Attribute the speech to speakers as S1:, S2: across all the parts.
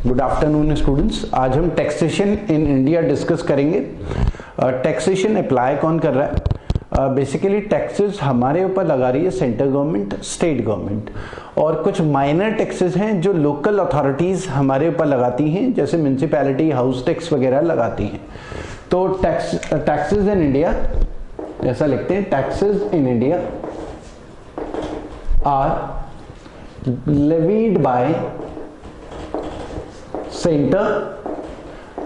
S1: Good afternoon students. आज हम taxation in India discuss करेंगे। टैक्सेशन अप्लाई कौन कर रहा है? बेसिकली टैक्सेस हमारे ऊपर लगा रही है सेंट्रल गवर्नमेंट, स्टेट गवर्नमेंट, और कुछ माइनर टैक्सेस हैं जो लोकल अथॉरिटीज हमारे ऊपर लगाती हैं, जैसे म्यूनिसिपैलिटी हाउस टैक्स वगैरह लगाती हैं। तो टैक्सेस इन इंडिया, ऐसा लिखते हैं, taxes in India are levied by center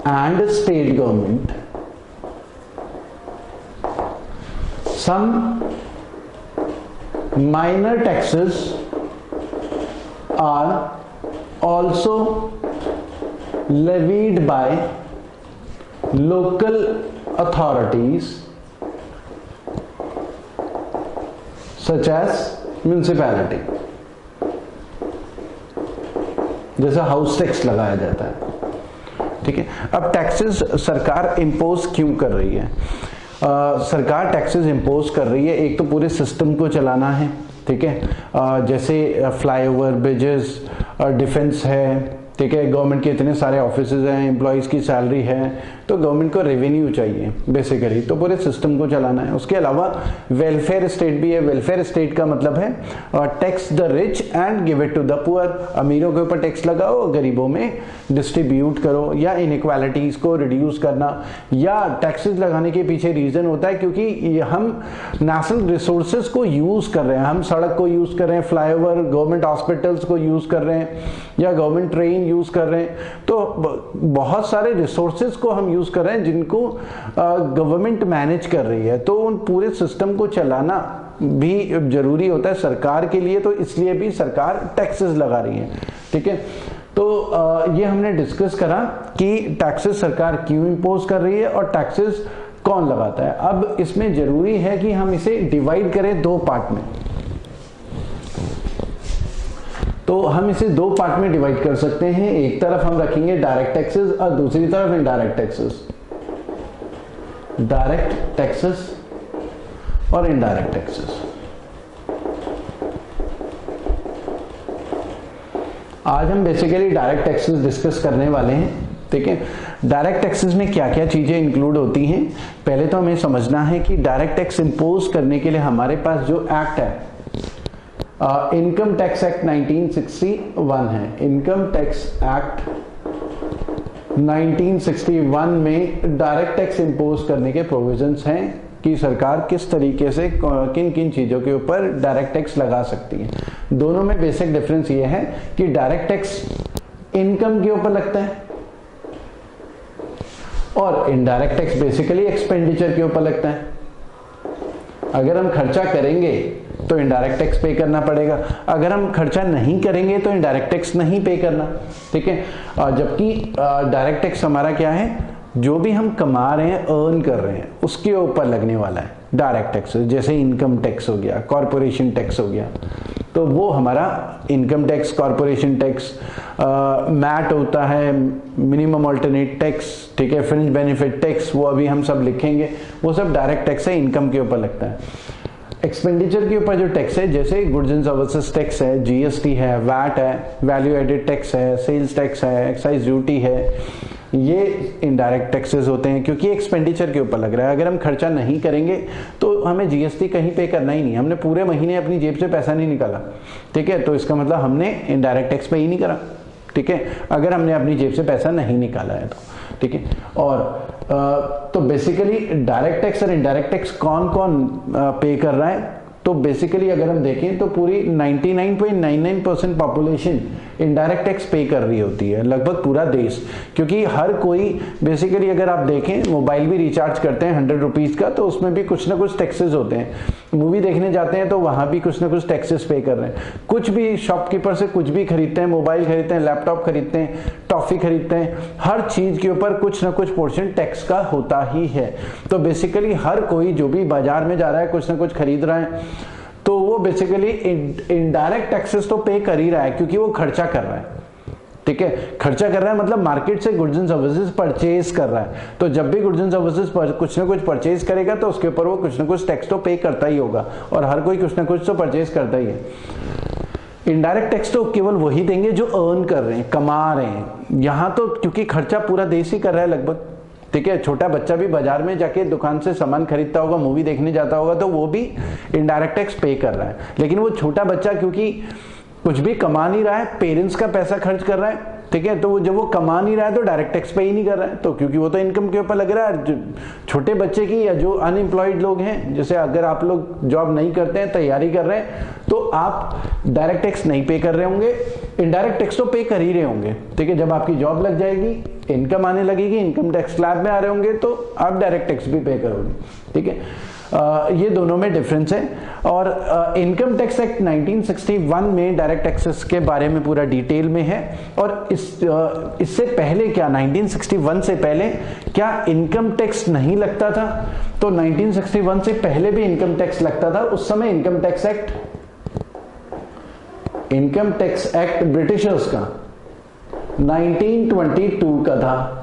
S1: and state government. Some minor taxes are also levied by local authorities such as municipality. जैसा हाउस टैक्स लगाया जाता है, ठीक है। अब टैक्सेस सरकार इम्पोज क्यों कर रही है? सरकार टैक्सेस इम्पोज कर रही है, एक तो पूरे सिस्टम को चलाना है, ठीक है। जैसे फ्लाईओवर, ब्रिजेस, डिफेंस है, ठीक है। गवर्नमेंट के इतने सारे ऑफिसेज हैं, एम्प्लॉयज की सैलरी है, तो गवर्नमेंट को रेवेन्यू चाहिए बेसिकली, तो पूरे सिस्टम को चलाना है। उसके अलावा वेलफेयर स्टेट भी है। वेलफेयर स्टेट का मतलब है tax the rich and give it to the poor. अमीरों के ऊपर टैक्स लगाओ, गरीबों में डिस्ट्रीब्यूट करो, या इनइक्वालिटीज को रिड्यूस करना। या टैक्सेस लगाने के पीछे रीजन होता है क्योंकि हम नेशनल रिसोर्सेज को यूज कर रहे हैं, हम सड़क को यूज कर रहे हैं, फ्लाईओवर, गवर्नमेंट हॉस्पिटल्स को यूज कर रहे हैं, या गवर्नमेंट ट्रेन यूज कर रहे हैं, तो बहुत सारे रिसोर्सेज को हम यूज कर रहे हैं जिनको गवर्नमेंट मैनेज कर रही है। तो उन पूरे सिस्टम को चलाना भी जरूरी होता है सरकार के लिए, तो इसलिए भी सरकार टैक्सेस लगा रही है, ठीक है। तो ये हमने डिस्कस करा कि टैक्सेस सरकार क्यों इंपोज कर रही है और टैक्सेस कौन लगाता है। अब इसमें जरूरी है कि हम इसे डिवाइड करें दो पार्ट में। तो हम इसे दो पार्ट में डिवाइड कर सकते हैं। एक तरफ हम रखेंगे डायरेक्ट टैक्सेस और दूसरी तरफ इनडायरेक्ट टैक्सेस। डायरेक्ट टैक्सेस और इनडायरेक्ट टैक्सेस। आज हम बेसिकली डायरेक्ट टैक्सेस डिस्कस करने वाले हैं, ठीक है। डायरेक्ट टैक्सेस में क्या क्या चीजें इंक्लूड होती हैं, पहले तो हमें समझना है कि डायरेक्ट टैक्स इंपोज करने के लिए हमारे पास जो एक्ट है, इनकम टैक्स एक्ट 1961 है। इनकम टैक्स एक्ट 1961 में डायरेक्ट टैक्स इंपोज करने के प्रोविजंस हैं कि सरकार किस तरीके से किन किन चीजों के ऊपर डायरेक्ट टैक्स लगा सकती है। दोनों में बेसिक डिफरेंस ये है कि डायरेक्ट टैक्स इनकम के ऊपर लगता है और इनडायरेक्ट टैक्स बेसिकली एक्सपेंडिचर के ऊपर लगता है। अगर हम खर्चा करेंगे तो इनडायरेक्ट टैक्स पे करना पड़ेगा, अगर हम खर्चा नहीं करेंगे तो इनडायरेक्ट टैक्स नहीं पे करना, ठीक है। जबकि डायरेक्ट टैक्स हमारा क्या है, जो भी हम कमा रहे हैं, अर्न कर रहे हैं, उसके ऊपर लगने वाला है डायरेक्ट टैक्स। जैसे इनकम टैक्स हो गया, कॉर्पोरेशन टैक्स हो गया, तो वो हमारा income tax, corporation tax, MAT होता है, मिनिमम अल्टरनेट टैक्स, ठीक है, फ्रिंज बेनिफिट टैक्स, वो अभी हम सब लिखेंगे, वो सब डायरेक्ट टैक्स है, इनकम के ऊपर लगता है। एक्सपेंडिचर के ऊपर जो टैक्स है, जैसे गुड्स एंड सर्विसेज टैक्स है, जीएसटी है, वैट है, वैल्यू एडेड टैक्स है, सेल्स टैक्स है, एक्साइज ड्यूटी है, ये इनडायरेक्ट टैक्सेस होते हैं क्योंकि एक्सपेंडिचर के ऊपर लग रहा है। अगर हम खर्चा नहीं करेंगे तो हमें जीएसटी कहीं पे करना ही नहीं, हमने पूरे महीने अपनी जेब से पैसा नहीं निकाला, ठीक है, तो इसका मतलब हमने इनडायरेक्ट टैक्स पे ही नहीं करा, ठीक है, अगर हमने अपनी जेब से पैसा नहीं निकाला है तो, ठीक है। और तो बेसिकली डायरेक्ट टैक्स और इनडायरेक्ट टैक्स कौन कौन पे कर रहा है, तो बेसिकली अगर हम देखें तो पूरी 99.99% पॉपुलेशन इनडायरेक्ट टैक्स पे कर रही होती है, लगभग पूरा देश। क्योंकि हर कोई बेसिकली, अगर आप देखें, मोबाइल भी रिचार्ज करते हैं 100 रुपीज का, तो उसमें भी कुछ ना कुछ टैक्सेस होते हैं। मूवी देखने जाते हैं तो वहां भी कुछ ना कुछ टैक्सेस पे कर रहे हैं। कुछ भी शॉपकीपर से कुछ भी खरीदते हैं, मोबाइल खरीदते हैं, लैपटॉप खरीदते हैं, टॉफी खरीदते हैं, हर चीज के ऊपर कुछ ना कुछ पोर्शन टैक्स का होता ही है। तो बेसिकली हर कोई जो भी बाजार में जा रहा है, कुछ ना कुछ खरीद रहा है, तो वो बेसिकली इनडायरेक्ट टैक्सेस तो पे कर ही रहा है क्योंकि वो खर्चा कर रहा है, ठीक है। खर्चा कर रहा है मतलब मार्केट से गुड्स एंड सर्विसेज परचेज कर रहा है। तो जब भी गुड्स एंड सर्विसेज कुछ ना कुछ परचेज करेगा तो उसके ऊपर वो कुछ ना कुछ टैक्स तो पे करता ही होगा, और हर कोई कुछ ना कुछ तो परचेज करता ही है। इनडायरेक्ट टैक्स तो केवल वही देंगे जो अर्न कर रहे हैं, कमा रहे हैं। यहां तो क्योंकि खर्चा पूरा देश ही कर रहा है लगभग, ठीक है। छोटा बच्चा भी बाजार में जाके दुकान से सामान खरीदता होगा, मूवी देखने जाता होगा, तो वो भी इनडायरेक्ट टैक्स पे कर रहा है। लेकिन वो छोटा बच्चा क्योंकि कुछ भी कमा नहीं रहा है, पेरेंट्स का पैसा खर्च कर रहा है, ठीक है, तो जब वो कमा नहीं रहा है तो डायरेक्ट टैक्स पे ही नहीं कर रहा है, तो क्योंकि वो तो इनकम के ऊपर लग रहा है। छोटे बच्चे की या जो अनएम्प्लॉयड लोग हैं, जैसे अगर आप लोग जॉब नहीं करते हैं, तैयारी कर रहे हैं, तो आप डायरेक्ट टैक्स नहीं पे कर रहे होंगे, इनडायरेक्ट टैक्स तो पे कर ही रहे होंगे, ठीक है। जब आपकी जॉब लग जाएगी, इनकम आने लगेगी, इनकम टैक्स स्लैब में आ रहे होंगे, तो आप डायरेक्ट टैक्स भी पे करोगे, ठीक है। ये दोनों में डिफरेंस है। और इनकम टैक्स एक्ट 1961 में डायरेक्ट टैक्सेस के बारे में पूरा डिटेल में है। और इससे पहले क्या, 1961 से पहले क्या इनकम टैक्स नहीं लगता था? तो 1961 से पहले भी इनकम टैक्स लगता था। उस समय इनकम टैक्स एक्ट ब्रिटिशर्स का 1922 का था।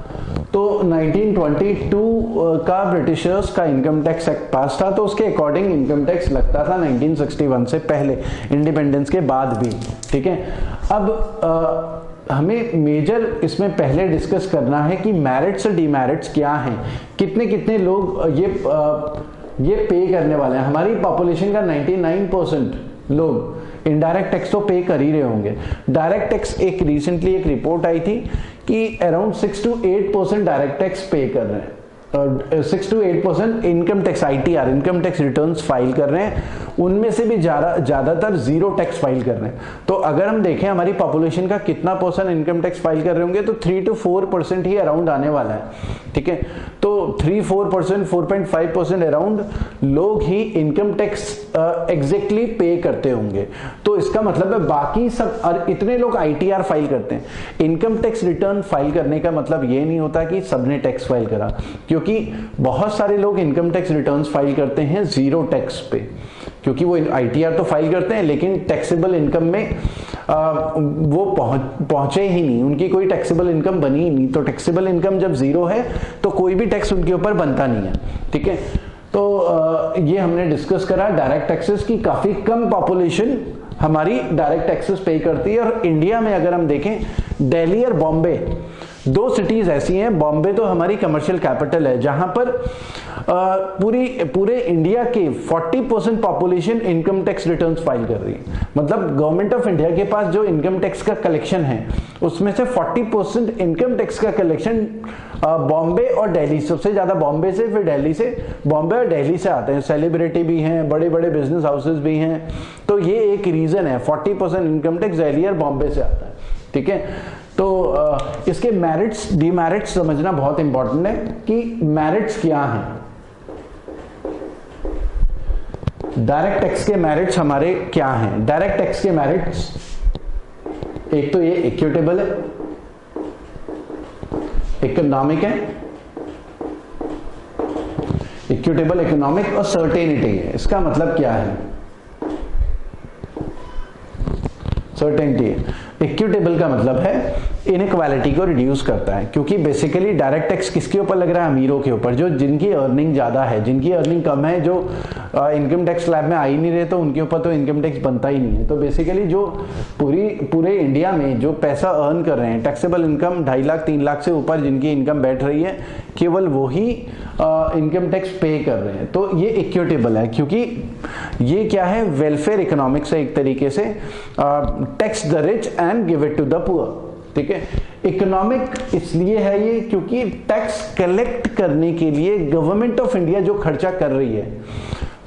S1: तो 1922 का ब्रिटिशर्स का इनकम टैक्स एक्ट पास था, तो उसके अकॉर्डिंग इनकम टैक्स लगता था 1961 से पहले, इंडिपेंडेंस के बाद भी, ठीक है। अब हमें मेजर इसमें पहले डिस्कस करना है कि मेरिट्स और डीमेरिट्स क्या हैं, कितने कितने लोग ये पे करने वाले हैं। हमारी पॉपुलेशन का 99% लोग इनडायरेक्ट टैक्स तो पे कर ही रहे होंगे। डायरेक्ट टैक्स रिसेंटली एक रिपोर्ट आई थी कि अराउंड 6 to 8% डायरेक्ट टैक्स पे कर रहे हैं, 6 to 8% income tax ITR income tax returns file कर रहे हैं, उनमें से भी ज्यादातर जीरो टैक्स फाइल कर रहे हैं। तो अगर हम देखें हमारी पॉपुलेशन का कितना परसेंट इनकम टैक्स फाइल कर रहे होंगे, तो 3 to 4% ही अराउंड आने वाला है, ठीक है। तो 3-4%, 4.5% अराउंड लोग ही इनकम टैक्स एग्जैक्टली पे करते होंगे। तो इसका मतलब है बाकी सब, और इतने लोग ITR फाइल करते हैं। इनकम टैक्स रिटर्न फाइल करने का मतलब ये नहीं होता कि सबने टैक्स फाइल करा, क्योंकि बहुत सारे लोग इनकम टैक्स रिटर्न्स फाइल करते हैं जीरो टैक्स पे, क्योंकि वो ITR तो फाइल करते हैं लेकिन टैक्सेबल इनकम में वो पहुंचे ही नहीं, उनकी कोई टैक्सेबल इनकम बनी ही नहीं। तो टैक्सेबल इनकम जब जीरो है तो कोई भी टैक्स उनके ऊपर बनता नहीं है, ठीक है। तो ये हमने डिस्कस करा डायरेक्ट टैक्सेस की। काफी कम पॉपुलेशन हमारी डायरेक्ट टैक्सेस पे करती है। और इंडिया में अगर हम देखें, दिल्ली और बॉम्बे दो सिटीज ऐसी हैं। बॉम्बे तो हमारी कमर्शियल कैपिटल है, जहां पर पूरे इंडिया के 40% population income tax returns file कर रही है। मतलब गवर्नमेंट ऑफ इंडिया के पास जो इनकम टैक्स का कलेक्शन है, उसमें से 40% इनकम टैक्स का कलेक्शन बॉम्बे और दिल्ली, सबसे ज्यादा बॉम्बे से, फिर दिल्ली से, बॉम्बे और दिल्ली से आते हैं। सेलिब्रिटी भी हैं, बड़े बड़े बिजनेस हाउसेस भी हैं। तो ये एक रीजन है, 40% इनकम टैक्स दिल्ली और बॉम्बे से आता है, ठीक है। तो इसके मेरिट्स डीमेरिट्स समझना बहुत इंपॉर्टेंट है कि मेरिट्स क्या हैं। डायरेक्ट टैक्स के मेरिट्स हमारे क्या हैं? डायरेक्ट टैक्स के मेरिट्स, एक तो ये इक्विटेबल है, इकोनॉमिक है, इक्विटेबल, इकोनॉमिक और सर्टेनिटी है। इसका मतलब क्या है? सर्टेनिटी है। इक्विटेबल का मतलब है इनइक्वालिटी को रिड्यूस करता है, क्योंकि बेसिकली डायरेक्ट टैक्स किसके ऊपर लग रहा है? अमीरों के ऊपर, जो जिनकी अर्निंग ज्यादा है। जिनकी अर्निंग कम है, जो इनकम टैक्स स्लैब में आ ही नहीं रहे, तो उनके ऊपर तो इनकम टैक्स बनता ही नहीं है। तो बेसिकली जो पूरे इंडिया में जो पैसा अर्न कर रहे हैं, टैक्सेबल इनकम 2.5 लाख 3 लाख से ऊपर जिनकी इनकम बैठ रही है, केवल वो ही इनकम टैक्स पे कर रहे हैं। तो ये इक्विटेबल है, क्योंकि ये क्या है? वेलफेयर इकोनॉमिक्स है एक तरीके से। Tax the rich and give it to the poor, ठीक है। इकोनॉमिक इसलिए है ये क्योंकि टैक्स कलेक्ट करने के लिए गवर्नमेंट ऑफ इंडिया जो खर्चा कर रही है,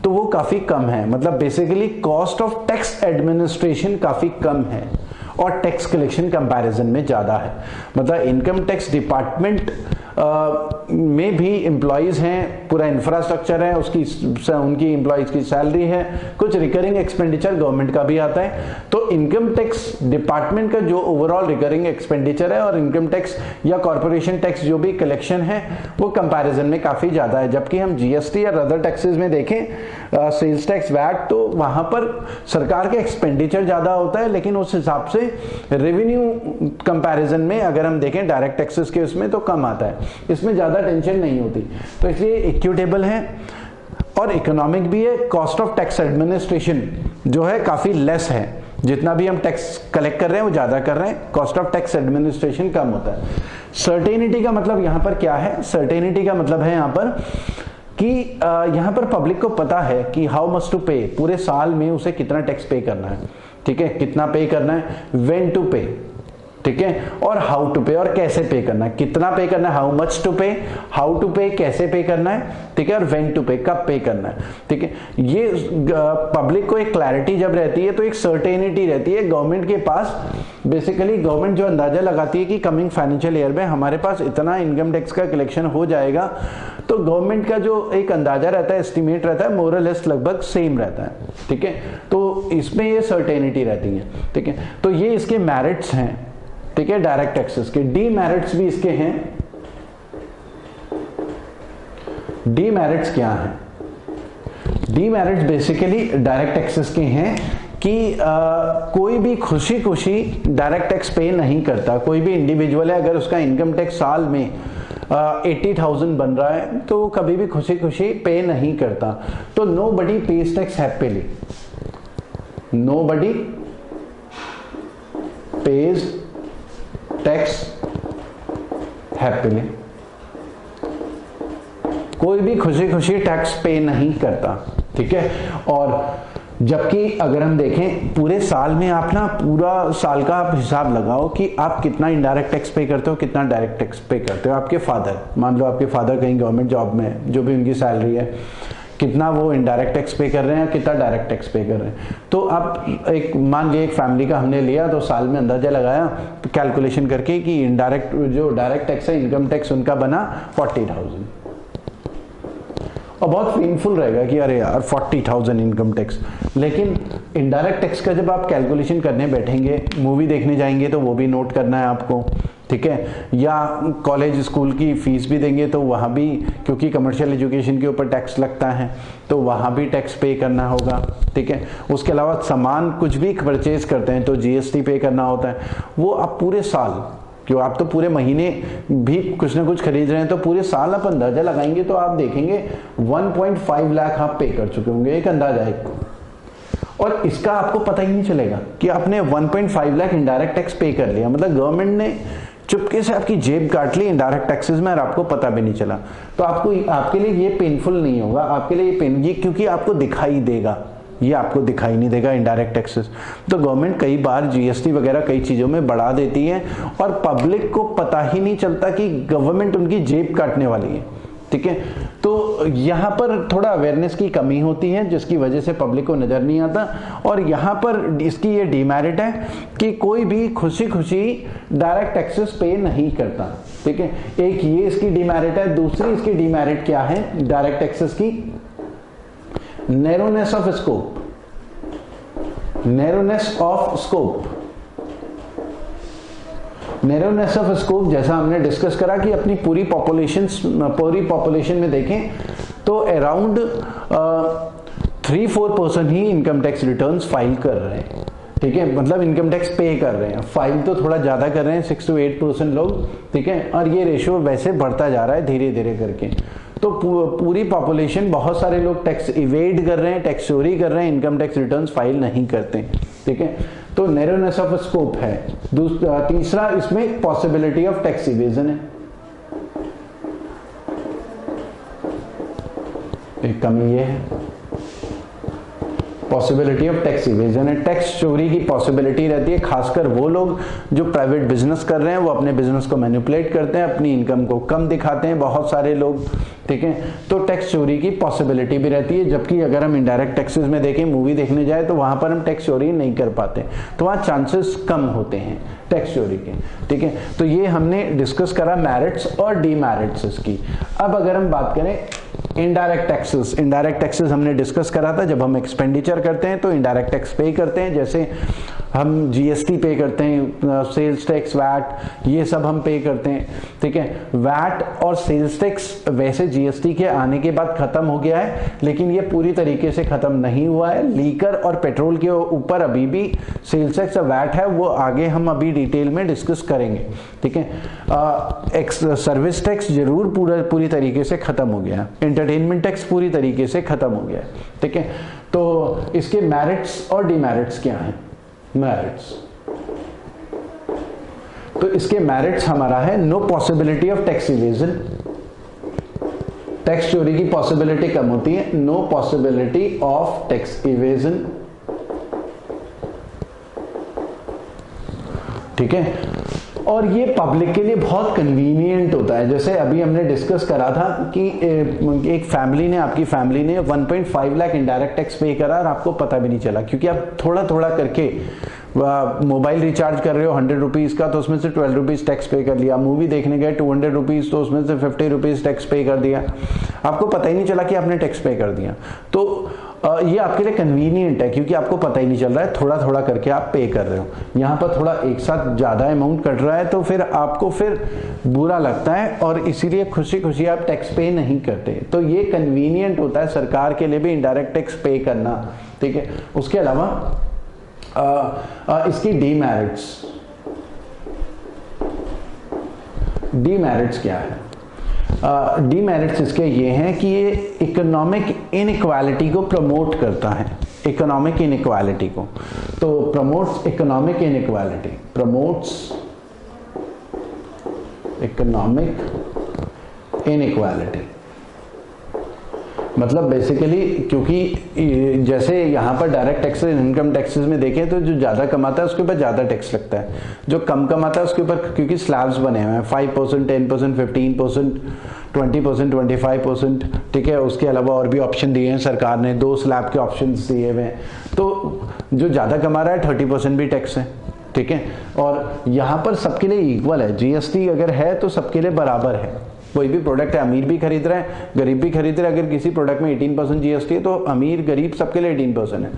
S1: तो वो काफी कम है। मतलब basically cost of tax administration काफी कम है और टैक्स कलेक्शन कंपैरिजन में ज्यादा है। मतलब इनकम टैक्स डिपार्टमेंट में भी एम्प्लॉयज हैं, पूरा इंफ्रास्ट्रक्चर है, उनकी एम्प्लॉयज की सैलरी है, कुछ रिकरिंग एक्सपेंडिचर गवर्नमेंट का भी आता है। तो इनकम टैक्स डिपार्टमेंट का जो ओवरऑल रिकरिंग एक्सपेंडिचर है और इनकम टैक्स या कॉर्पोरेशन टैक्स जो भी कलेक्शन है, वो कंपैरिजन में काफी ज्यादा है। जबकि हम GST या अदर टैक्सेस में देखें, सेल्स टैक्स, वैट, तो वहां पर सरकार के एक्सपेंडिचर ज्यादा होता है, लेकिन उस हिसाब से रेवेन्यू कंपैरिजन में अगर हम देखें डायरेक्ट टैक्सेस के उसमें तो कम आता है। इसमें ज्यादा टेंशन नहीं होती। तो इसलिए इक्विटेबल है और इकोनॉमिक भी है। कॉस्ट ऑफ टैक्स एडमिनिस्ट्रेशन जो है काफी लेस है, जितना भी हम टैक्स कलेक्ट कर रहे हैं वो ज्यादा कर रहे हैं, कॉस्ट ऑफ टैक्स एडमिनिस्ट्रेशन कम होता है। सर्टेनिटी का मतलब यहां पर क्या है? सर्टेनिटी का मतलब है यहां पर कि यहां पर पब्लिक को पता है कि हाउ मच टू पे, पूरे साल में उसे कितना टैक्स पे करना है, ठीक है, कितना पे करना है, व्हेन टू पे, ठीक है, और हाउ टू पे, और कैसे पे करना है, कितना पे करना है, हाउ मच टू पे, हाउ टू पे, कैसे पे करना है, ठीक है, और व्हेन टू पे, कब पे करना है, ठीक है। ये पब्लिक को एक क्लैरिटी जब रहती है तो एक सर्टेनिटी रहती है गवर्नमेंट के पास। बेसिकली गवर्नमेंट जो अंदाजा लगाती है कि कमिंग फाइनेंशियल ईयर में हमारे पास इतना इनकम टैक्स का कलेक्शन हो जाएगा, तो गवर्नमेंट का जो एक अंदाजा रहता है, एस्टिमेट रहता है, मोर और लेस लगभग सेम रहता है, ठीक है। तो इसमें ये सर्टेनिटी रहती है, ठीक है। तो ये इसके मेरिट्स हैं, ठीक है, डायरेक्ट टैक्सेस के। डीमेरिट्स भी इसके हैं। डीमेरिट्स क्या हैं? डीमेरिट्स बेसिकली डायरेक्ट टैक्सेस के हैं कि कोई भी खुशी खुशी डायरेक्ट टैक्स पे नहीं करता। कोई भी इंडिविजुअल है, अगर उसका इनकम टैक्स साल में 80,000 बन रहा है तो वो कभी भी खुशी खुशी पे नहीं करता। तो nobody page tax happily, nobody page tax happily, कोई भी खुशी खुशी टैक्स पे नहीं करता, ठीक है। और जबकि अगर हम देखें पूरे साल में, आप ना पूरा साल का आप हिसाब लगाओ कि आप कितना इनडायरेक्ट टैक्स पे करते हो, कितना डायरेक्ट टैक्स पे करते हो। आपके फादर, मान लो आपके फादर कहीं गवर्नमेंट जॉब में है, जो भी उनकी सैलरी है, कितना वो इनडायरेक्ट टैक्स पे कर रहे हैं, कितना डायरेक्ट टैक्स पे कर रहे हैं। तो आप एक मान लिया एक फैमिली का हमने लिया, तो साल में अंदाजा लगाया तो कैलकुलेशन करके कि इनडायरेक्ट जो डायरेक्ट टैक्स है, इनकम टैक्स उनका बना 40,000। और बहुत पेनफुल रहेगा कि अरे यार 40,000 इनकम टैक्स। लेकिन इनडायरेक्ट टैक्स का जब आप कैलकुलेशन करने बैठेंगे, मूवी देखने जाएंगे तो वो भी नोट करना है आपको, ठीक है, या कॉलेज स्कूल की फीस भी देंगे तो वहाँ भी, क्योंकि कमर्शियल एजुकेशन के ऊपर टैक्स लगता है तो वहाँ भी टैक्स पे करना होगा, ठीक है। उसके अलावा सामान कुछ भी परचेज करते हैं तो जीएसटी पे करना होता है। वो आप पूरे साल, क्यों आप तो पूरे महीने भी कुछ ना कुछ खरीद रहे हैं, तो पूरे साल आप अंदाजा लगाएंगे तो आप देखेंगे 1.5 लाख आप पे कर चुके होंगे, एक अंदाजा है। और इसका आपको पता ही नहीं चलेगा कि आपने 1.5 लाख इनडायरेक्ट टैक्स पे कर लिया, मतलब गवर्नमेंट ने चुपके से आपकी जेब काट ली इनडायरेक्ट टैक्सेस में और आपको पता भी नहीं चला। तो आपके लिए ये पेनफुल नहीं होगा, आपके लिए ये पेन, क्योंकि आपको दिखाई देगा, ये आपको दिखाई नहीं देगा इनडायरेक्ट टैक्सेस। तो गवर्नमेंट कई बार जीएसटी वगैरह कई चीजों में बढ़ा देती है और पब्लिक को पता ही नहीं चलता कि गवर्नमेंट उनकी जेब काटने वाली है, ठीक है। तो यहाँ पर थोड़ा अवेयरनेस की कमी होती है, जिसकी वजह से पब्लिक को नजर नहीं आता। और यहाँ पर इसकी ये डीमेरिट है कि कोई भी खुशी खुशी डायरेक्ट टैक्सेस पे नहीं करता, ठीक है। एक ये इसकी डीमेरिट है। दूसरी इसकी डीमेरिट क्या है डायरेक्ट टैक्सेस की? Narrowness of scope, narrowness of scope. Narrowness of scope जैसा हमने डिस्कस करा कि अपनी पूरी पॉपुलेशन में देखें तो अराउंड 3-4% ही इनकम टैक्स रिटर्न्स फाइल कर रहे हैं, ठीक है, मतलब इनकम टैक्स पे कर रहे हैं। फाइल तो थोड़ा ज्यादा कर रहे हैं, 6 to 8% लोग, ठीक है। और ये रेशियो वैसे बढ़ता जा रहा है धीरे धीरे करके। तो पूरी पॉपुलेशन, बहुत सारे लोग टैक्स इवेड कर रहे हैं, टैक्स चोरी कर रहे हैं, इनकम टैक्स रिटर्न्स फाइल नहीं करते, ठीक है। तो नैरोनेस ऑफ स्कोप है। तीसरा इसमें पॉसिबिलिटी ऑफ टैक्स इवेजन है, एक कमी ये है, पॉसिबिलिटी ऑफ टैक्स इवेजन है। टैक्स चोरी की पॉसिबिलिटी रहती है, खासकर वो लोग जो प्राइवेट बिजनेस कर रहे हैं, वो अपने बिजनेस को मैनिपुलेट करते हैं, अपनी इनकम को कम दिखाते हैं, बहुत सारे लोग, ठीक है। तो टैक्स चोरी की पॉसिबिलिटी भी रहती है। जबकि अगर हम इनडायरेक्ट टैक्सेस में देखें, मूवी देखने जाए तो वहां पर हम टैक्स चोरी नहीं कर पाते, तो वहां चांसेस कम होते हैं टैक्स चोरी के, ठीक है। तो ये हमने डिस्कस करा मेरिट्स और डीमेरिट्स इसकी। अब अगर हम बात करें इनडायरेक्ट टैक्सेस, इनडायरेक्ट टैक्सेस हमने डिस्कस करा था। जब हम एक्सपेंडिचर करते हैं तो इनडायरेक्ट टैक्स पे करते हैं, जैसे हम जीएसटी पे करते हैं, सेल्स टैक्स, वैट, ये सब हम पे करते हैं, ठीक है। वैट और सेल्स टैक्स वैसे जीएसटी के आने के बाद खत्म हो गया है, लेकिन ये पूरी तरीके से खत्म नहीं हुआ है। लीकर और पेट्रोल के ऊपर अभी भी सेल्स टैक्स और वैट है, वो आगे हम अभी डिटेल में डिस्कस करेंगे, ठीक है। सर्विस टैक्स जरूर पूरी तरीके से खत्म हो गया, एंटरटेनमेंट टैक्स पूरी तरीके से खत्म हो गया, ठीक है। तो इसके मेरिट्स और डीमेरिट्स क्या हैं? मेरिट्स। तो इसके मेरिट्स हमारा है no possibility of tax evasion, tax चोरी की पॉसिबिलिटी कम होती है, no possibility of tax evasion, ठीक है। और ये पब्लिक के लिए बहुत कन्वीनियंट होता है। जैसे अभी हमने डिस्कस करा था कि एक फैमिली ने, आपकी फैमिली ने 1.5 लाख इनडायरेक्ट टैक्स पे करा और आपको पता भी नहीं चला, क्योंकि आप थोड़ा थोड़ा करके मोबाइल रिचार्ज कर रहे हो 100 रुपीज का, तो उसमें से 12 रुपीज टैक्स पे कर लिया। मूवी देखने गए 200 रुपीज, तो उसमें से 50 रुपीज टैक्स पे कर दिया। आपको पता ही नहीं चला कि आपने टैक्स पे कर दिया। तो ये आपके लिए कन्वीनियंट है, क्योंकि आपको पता ही नहीं चल रहा है, थोड़ा थोड़ा करके आप पे कर रहे हो। यहाँ पर थोड़ा एक साथ ज्यादा अमाउंट कट रहा है, तो फिर आपको फिर बुरा लगता है और इसीलिए खुशी खुशी आप टैक्स पे नहीं करते। तो ये कन्वीनियंट होता है सरकार के लिए भी इनडायरेक्ट टैक्स पे करना, ठीक है। उसके अलावा इसकी डीमेरिट्स क्या है? डीमेरिट्स इसके ये हैं कि ये इकोनॉमिक इनइक्वालिटी को प्रमोट करता है, इकोनॉमिक इनइक्वालिटी को। तो promotes economic inequality, promotes economic inequality, मतलब बेसिकली, क्योंकि जैसे यहाँ पर डायरेक्ट टैक्सेस, इनकम टैक्सेस में देखें तो जो ज्यादा कमाता है उसके ऊपर ज्यादा टैक्स लगता है, जो कम कमाता है उसके ऊपर, क्योंकि स्लैब्स बने हुए हैं 5%, 10%, 15%, 20%, 25%, ठीक है। उसके अलावा और भी ऑप्शन दिए हैं सरकार ने, 2 स्लैब के ऑप्शन दिए हुए हैं। तो जो ज्यादा कमा रहा है 30% भी टैक्स है, ठीक है। और यहाँ पर सबके लिए इक्वल है, जीएसटी अगर है तो सबके लिए बराबर है। कोई भी प्रोडक्ट है, अमीर भी खरीद रहे हैं, गरीब भी खरीद रहे हैं। अगर किसी प्रोडक्ट में 18% जीएसटी है तो अमीर गरीब सबके लिए 18% है।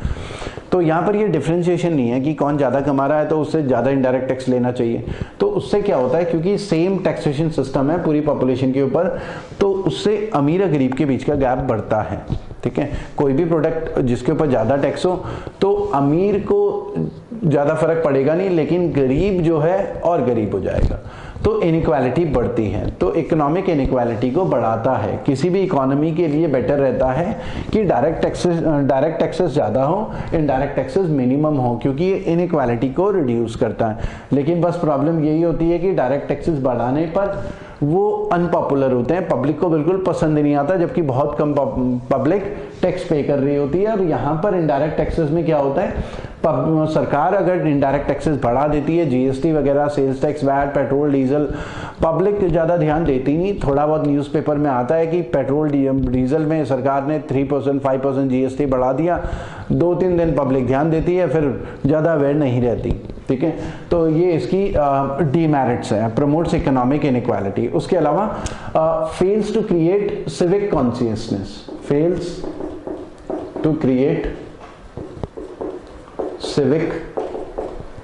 S1: तो यहाँ पर ये डिफरेंशिएशन नहीं है कि कौन ज्यादा कमा रहा है तो उससे ज्यादा इनडायरेक्ट टैक्स लेना चाहिए। तो उससे क्या होता है, क्योंकि सेम टैक्सेशन सिस्टम है पूरी पॉपुलेशन के ऊपर, तो उससे अमीर और गरीब के बीच का गैप बढ़ता है, ठीक है। कोई भी प्रोडक्ट जिसके ऊपर ज्यादा टैक्स हो तो अमीर को ज्यादा फर्क पड़ेगा नहीं, लेकिन गरीब जो है और गरीब हो जाएगा, तो इनइक्वालिटी बढ़ती है। तो इकोनॉमिक इनइक्वालिटी को बढ़ाता है। किसी भी इकोनॉमी के लिए बेटर रहता है कि डायरेक्ट टैक्सेस ज्यादा हो, इनडायरेक्ट टैक्सेस मिनिमम हो, क्योंकि ये इनइक्वालिटी को रिड्यूस करता है। लेकिन बस प्रॉब्लम यही होती है कि डायरेक्ट टैक्सेस बढ़ाने पर वो अनपॉपुलर होते हैं, पब्लिक को बिल्कुल पसंद नहीं आता, जबकि बहुत कम पब्लिक टैक्स पे कर रही होती है। और यहाँ पर इनडायरेक्ट टैक्सेस में क्या होता है, सरकार अगर इनडायरेक्ट टैक्सेस बढ़ा देती है, जीएसटी वगैरह, sales tax, VAT, petrol, diesel, public ज्यादा ध्यान देती नहीं। थोड़ा बहुत न्यूज़पेपर में आता है कि पेट्रोल डीजल में सरकार ने 3%, 5% जीएसटी बढ़ा दिया, 2-3 दिन पब्लिक ध्यान देती है, फिर ज्यादा अवेयर नहीं रहती, ठीक है। तो ये इसकी डीमेरिट्स है, प्रमोट्स इकोनॉमिक इनइक्वालिटी। उसके अलावा fails to create civic consciousness, fails to create civic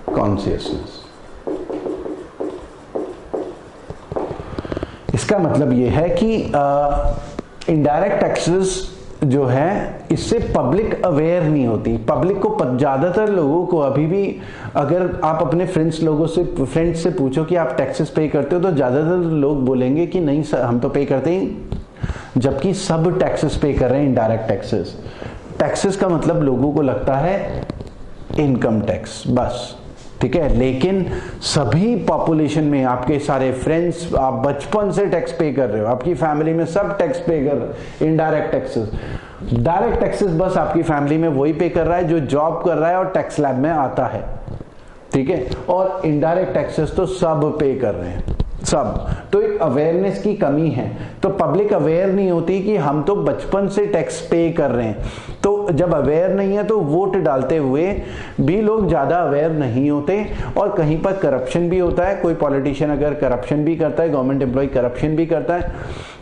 S1: consciousness. इसका मतलब यह है कि इनडायरेक्ट टैक्सेस जो है इससे पब्लिक अवेयर नहीं होती। पब्लिक को, ज्यादातर लोगों को अभी भी, अगर आप अपने फ्रेंड्स से पूछो कि आप टैक्सेस पे करते हो, तो ज्यादातर लोग बोलेंगे कि नहीं सर हम तो पे करते ही, जबकि सब टैक्सेस पे कर रहे हैं, इनडायरेक्ट टैक्सेस। टैक्सेस का मतलब लोगों को लगता है इनकम टैक्स बस, ठीक है। लेकिन सभी पॉपुलेशन में आपके सारे फ्रेंड्स, आप बचपन से टैक्स पे कर रहे हो, आपकी फैमिली में सब टैक्स पे कर रहे हैं, इनडायरेक्ट टैक्सेस। डायरेक्ट टैक्सेस बस आपकी फैमिली में वही पे कर रहा है जो जॉब कर रहा है और टैक्स लैब में आता है, ठीक है। और इनडायरेक्ट टैक्सेस तो सब पे कर रहे हैं, सब। तो एक अवेयरनेस की कमी है। तो पब्लिक अवेयर नहीं होती कि हम तो बचपन से टैक्स पे कर रहे हैं। तो जब अवेयर नहीं है तो वोट डालते हुए भी लोग ज्यादा अवेयर नहीं होते, और कहीं पर करप्शन भी होता है। कोई पॉलिटिशियन अगर करप्शन भी करता है, गवर्नमेंट एम्प्लॉय करप्शन भी करता है,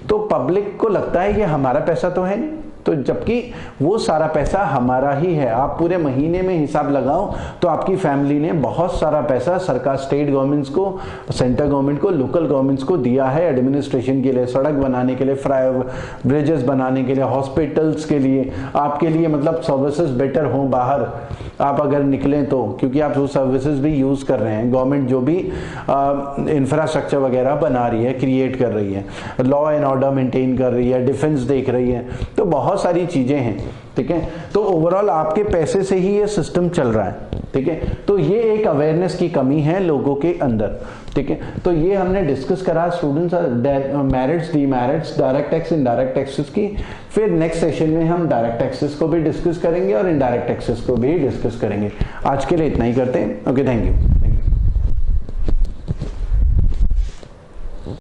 S1: तो पब्लिक को लगता है कि हमारा पैसा तो है नहीं, तो जबकि वो सारा पैसा हमारा ही है। आप पूरे महीने में हिसाब लगाओ तो आपकी फैमिली ने बहुत सारा पैसा सरकार, स्टेट गवर्नमेंट्स को, सेंट्रल गवर्नमेंट को, लोकल गवर्नमेंट्स को दिया है एडमिनिस्ट्रेशन के लिए, सड़क बनाने के लिए, ब्रिजेस बनाने के लिए, हॉस्पिटल्स के लिए, आपके लिए, मतलब सर्विसेज बेटर हो बाहर आप अगर निकलें तो, क्योंकि आप वो सर्विसेज भी यूज कर रहे हैं। गवर्नमेंट जो भी इंफ्रास्ट्रक्चर वगैरह बना रही है, क्रिएट कर रही है, लॉ एंड ऑर्डर मेंटेन कर रही है, डिफेंस देख रही है, तो बहुत सारी चीजें हैं। ठीक है। तो ओवरऑल आपके पैसे से ही ये सिस्टम चल रहा है, ठीक है। तो ये एक अवेयरनेस की कमी है लोगों के अंदर, ठीक है। तो ये हमने डिस्कस करा students, merits, demerits, direct tax, indirect taxes की। फिर नेक्स्ट सेशन में हम डायरेक्ट टैक्सेस को भी डिस्कस करेंगे और इनडायरेक्ट टैक्सेस को भी डिस्कस करेंगे। आज के लिए इतना ही करते हैं। Okay, thank you.